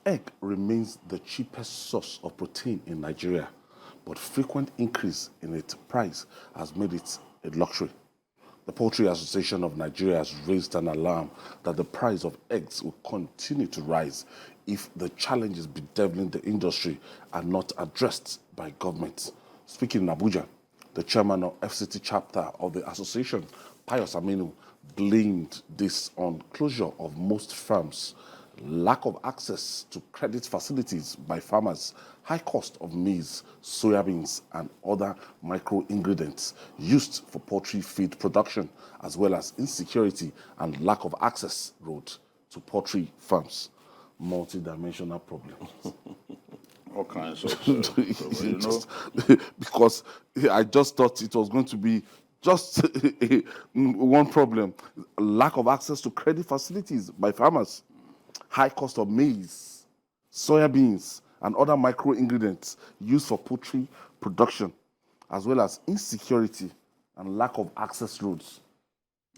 egg remains the cheapest source of protein in Nigeria, but frequent increase in its price has made it a luxury. The Poultry Association of Nigeria has raised an alarm that the price of eggs will continue to rise if the challenges bedeviling the industry are not addressed by government. Speaking in Abuja, the chairman of FCT chapter of the association, Pius Aminu, blamed this on closure of most farms, lack of access to credit facilities by farmers, high cost of maize, soybeans, and other micro-ingredients used for poultry feed production, as well as insecurity and lack of access road to poultry farms. Multi-dimensional problems. All kinds of because I just thought it was going to be just one problem: lack of access to credit facilities by farmers, high cost of maize, soybeans, and other micro-ingredients used for poultry production, as well as insecurity and lack of access roads.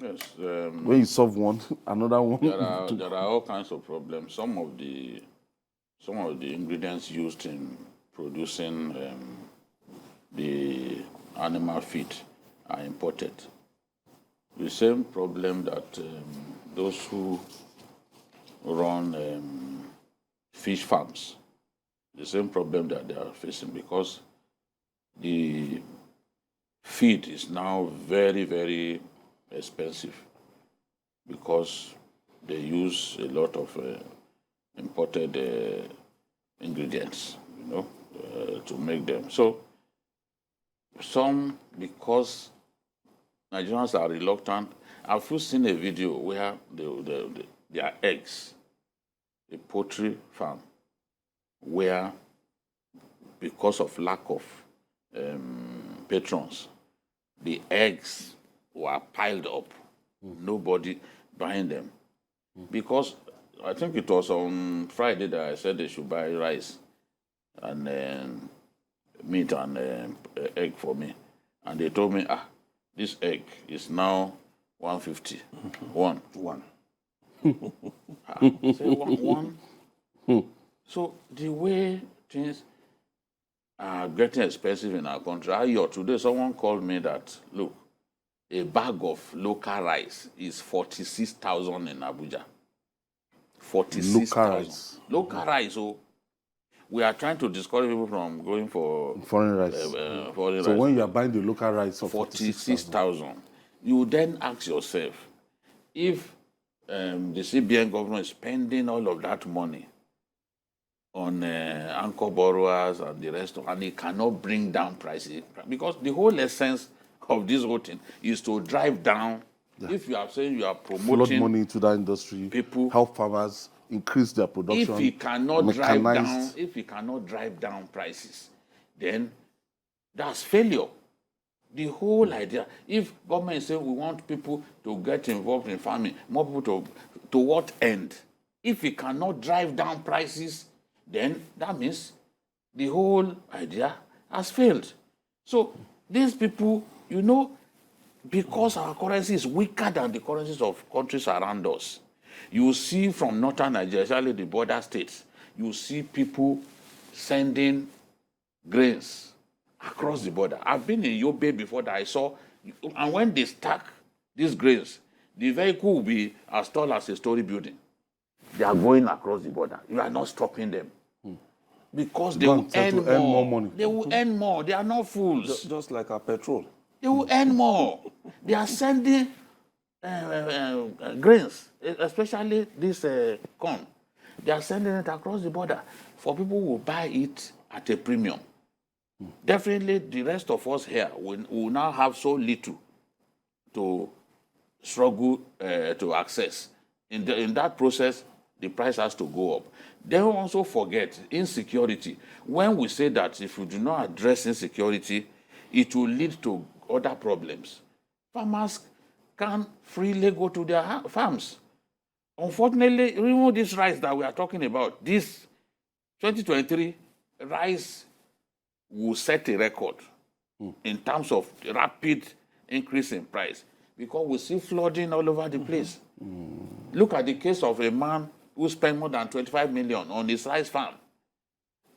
Yes. When you solve one, another one. There are all kinds of problems. Some of the ingredients used in producing the animal feed are imported. The same problem that those who run fish farms, the same problem that they are facing, because the feed is now very, very expensive because they use a lot of imported ingredients, to make them. So some, because Nigerians are reluctant. I've seen a video where their eggs, a poultry farm, where because of lack of patrons, the eggs were piled up, nobody buying them. Because I think it was on Friday that I said they should buy rice and meat and egg for me. And they told me, this egg is now 150. One. Say one. So the way things are getting expensive in our country, today someone called me that, look, a bag of local rice is 46,000 in Abuja. 46,000. Local rice. So we are trying to discourage people from going for foreign rice. So when you are buying the local rice of 46,000, you then ask yourself, if the CBN government is spending all of that money on anchor borrowers and the rest, and it cannot bring down prices, because the whole essence of this whole thing is to drive down. Yeah. If you are saying you are promoting flood money into that industry, people help farmers increase their production. If he cannot drive down prices, then that's failure. The whole idea. If government is saying we want people to get involved in farming, more people to what end? If he cannot drive down prices, then that means the whole idea has failed. So these people, because our currency is weaker than the currencies of countries around us, you see from northern Nigeria, especially the border states, you see people sending grains across the border. I've been in Yobe before that I saw, and when they stack these grains, the vehicle will be as tall as a story building. They are going across the border. You are not stopping them. Because they will earn more money. They will earn more. They are not fools. Just like our petrol. They will earn more. They are sending grains, especially this corn. They are sending it across the border for people who will buy it at a premium. Definitely, the rest of us here will now have so little to struggle to access. In that process, the price has to go up. Don't also forget insecurity. When we say that if we do not address insecurity, it will lead to other problems. Farmers can freely go to their farms. Unfortunately, remove this rice that we are talking about. This 2023 rice will set a record in terms of rapid increase in price, because we see flooding all over the place. Look at the case of a man who spent more than 25 million on his rice farm,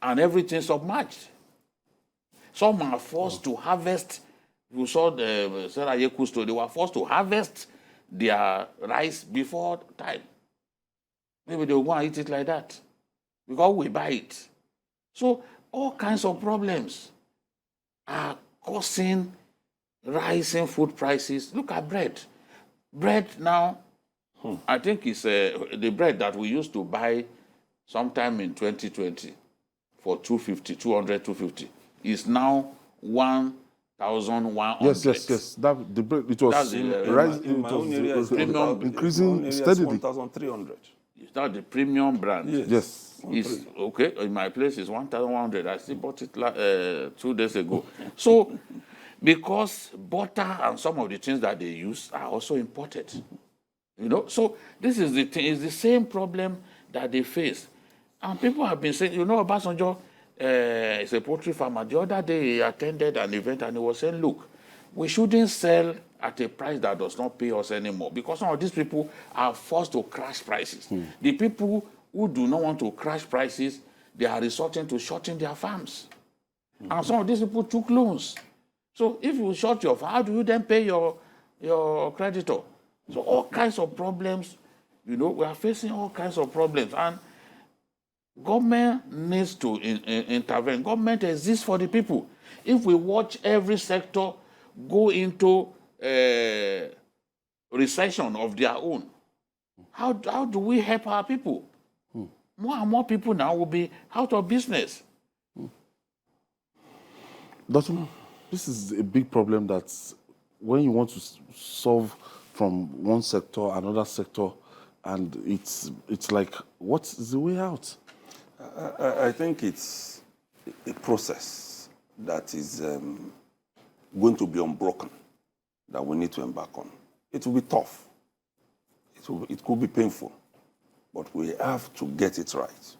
and everything submerged. Some are forced to harvest. You saw the Sarah Yeku story. They were forced to harvest their rice before time. Maybe they will go and eat it like that because we buy it. So all kinds of problems are causing rising food prices. Look at bread. Bread now, I think it's the bread that we used to buy sometime in 2020 for 250 is now 1,100. Yes. That the bread, it was increasing steadily. 1,300. It's not the premium brand. Yes. It's okay. In my place, it's 1,100. I still bought it 2 days ago. So, because butter and some of the things that they use are also imported, So this is the thing. It's the same problem that they face, and people have been saying, Obasanjo is a poultry farmer. The other day, he attended an event and he was saying, "Look, we shouldn't sell at a price that does not pay us anymore because some of these people are forced to crash prices. The people who do not want to crash prices, they are resorting to shorting their farms. And some of these people took loans. So if you short your farm, how do you then pay your creditor? So all kinds of problems, we are facing all kinds of problems. And government needs to intervene. Government exists for the people. If we watch every sector go into recession of their own, how do we help our people? More and more people now will be out of business. This is a big problem that when you want to solve from one sector, another sector, and it's like, what is the way out? I think it's a process that is going to be unbroken, that we need to embark on. It will be tough. It could be painful, but we have to get it right.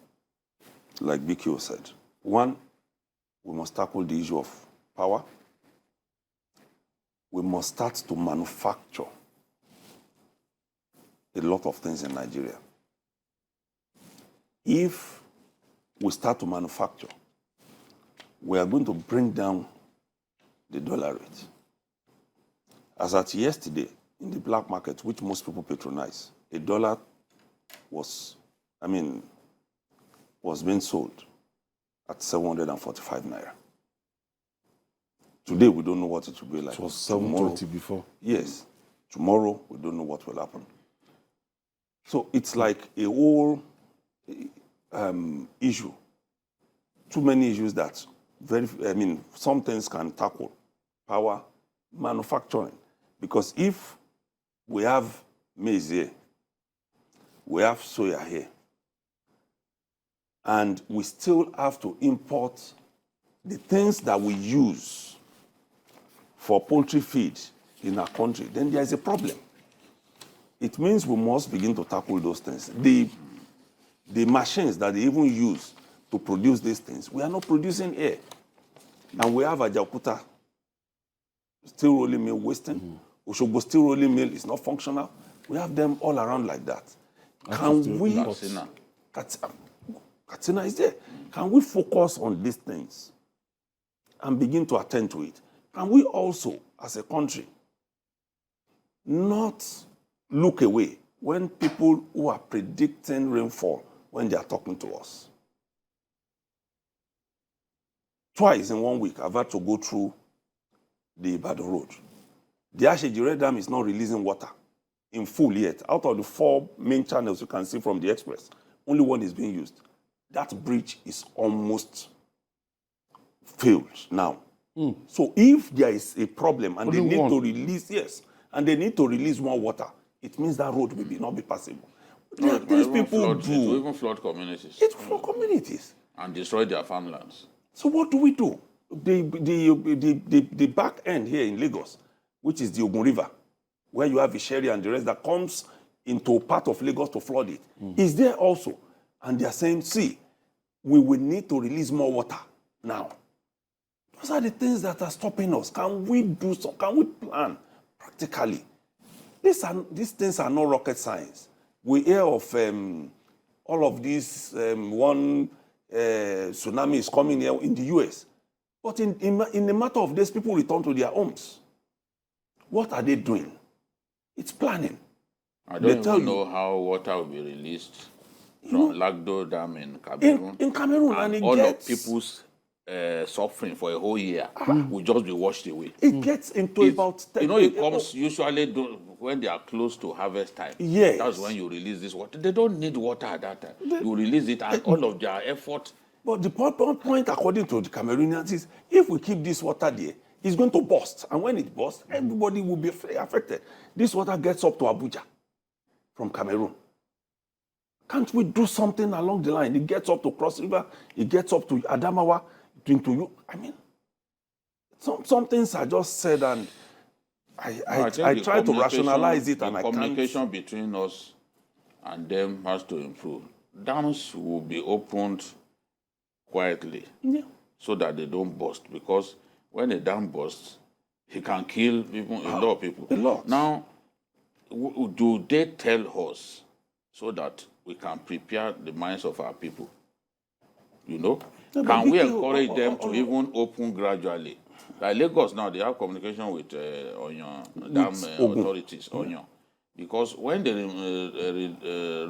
Like BQ said, one, we must tackle the issue of power. We must start to manufacture a lot of things in Nigeria. If we start to manufacture, we are going to bring down the dollar rate. As at yesterday, in the black market, which most people patronize, a dollar was being sold at 745 naira. Today, we don't know what it will be like. It was 720 before. Yes. Tomorrow, we don't know what will happen. So it's like a whole issue. Too many issues that some things can tackle. Power, manufacturing. Because if we have maize here, we have soya here, and we still have to import the things that we use for poultry feed in our country, then there is a problem. It means we must begin to tackle those things. The machines that they even use to produce these things, we are not producing here. And we have Ajaokuta steel rolling mill wasting. Oshogbo steel rolling mill is not functional. We have them all around like that. Can we... Katsina is there. Can we focus on these things and begin to attend to it? Can we also, as a country, not look away when people who are predicting rainfall, when they are talking to us? Twice in 1 week, I've had to go through the Ibadan Road. The Ashejire Dam is not releasing water in full yet. Out of the 4 main channels you can see from the express, only one is being used. That bridge is almost failed now. So if there is a problem and they need to release more water, it means that road will not be passable. These people do. It will even flood communities. It flood communities. And destroy their farmlands. So what do we do? The back end here in Lagos, which is the Ogun River, where you have Isheri and the rest that comes into part of Lagos to flood it, is there also. And they are saying, see, we will need to release more water now. Those are the things that are stopping us. Can we do so? Can we plan practically? These things are not rocket science. We hear of all of these tsunami is coming here in the US. But in a matter of days, people return to their homes. What are they doing? It's planning. I don't even know how water will be released from Lagdo Dam in Cameroon. In Cameroon, and all of people's suffering for a whole year will just be washed away. It gets into about 10. You know, it comes usually when they are close to harvest time. Yes. That's when you release this water. They don't need water at that time. You release it and all of their effort. But the point, according to the Cameroonians, is if we keep this water there, it's going to burst. And when it bursts, everybody will be affected. This water gets up to Abuja from Cameroon. Can't we do something along the line? It gets up to Cross River, it gets up to Adamawa, into you. I mean, some things are just said, and I try to rationalize it, and I can't. Communication between us and them has to improve. Dams will be opened quietly, so that they don't burst. Because when a dam bursts, it can kill people, a lot of people. A lot. Now, do they tell us so that we can prepare the minds of our people? You know? Can we encourage them to even open gradually? Like Lagos now, they have communication with Onyon Dam authorities, Onyon. Because when they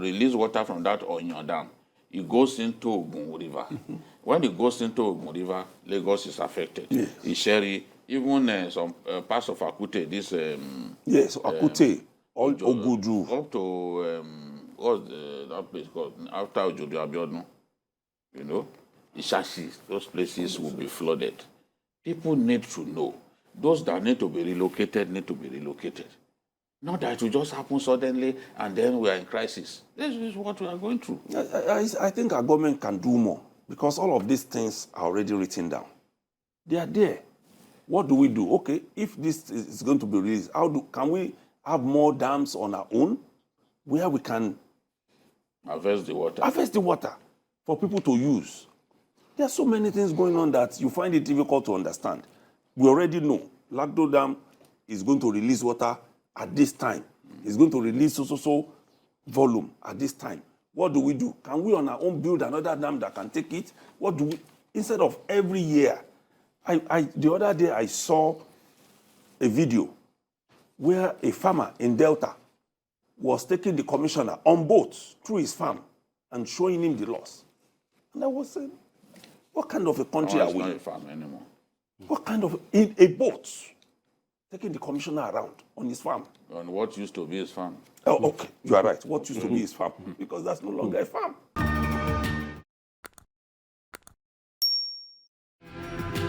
release water from that Onyon Dam, it goes into Ogun River. When it goes into Ogun River, Lagos is affected. Yes. Isheri, even some parts of Akute, this... yes, Akute, Ogudu. Up to, what's that place called? After Ojodu Abiodun, you know? Ishashi, those places will be flooded. People need to know. Those that need to be relocated need to be relocated. Not that it will just happen suddenly and then we are in crisis. This is what we are going through. I think our government can do more because all of these things are already written down. They are there. What do we do? Okay, if this is going to be released, can we have more dams on our own where we can harvest the water? Harvest the water for people to use. There are so many things going on that you find it difficult to understand. We already know Lagdo Dam is going to release water at this time. It's going to release so volume at this time. What do we do? Can we on our own build another dam that can take it? What do we, instead of every year? The other day I saw a video where a farmer in Delta was taking the commissioner on boats through his farm and showing him the loss. And I was saying, what kind of a country are we? It's not a farm anymore. What kind of a boat taking the commissioner around on his farm? On what used to be his farm. Oh, okay, you are right. What used to be his farm? Because that's no longer a farm.